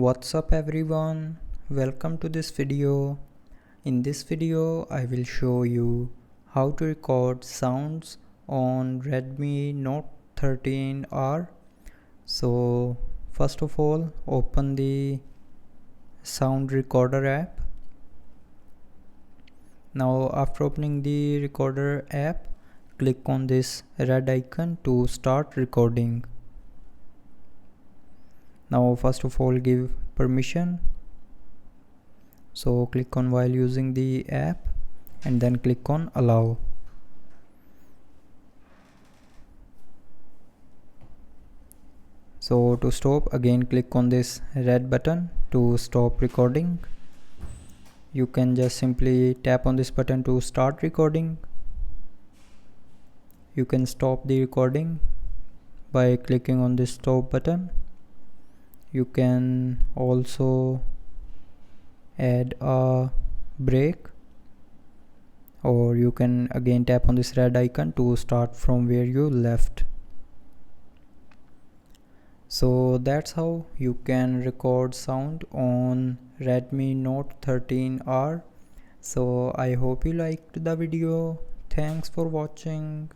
What's up everyone, welcome to this video. In this video I will show you how to record sounds on Redmi Note 13R. So first of all, open the sound recorder app. Now after opening the recorder app, click on this red icon to start recording. Now first of all, give permission. So click on while using the app and then click on allow. So to stop, again click on this red button to stop recording. You can just simply tap on this button to start recording. You can stop the recording by clicking on this stop button. You can also add a break, or you can again tap on this red icon to start from where you left. So that's how you can record sound on Redmi Note 13R. So I hope you liked the video. Thanks for watching.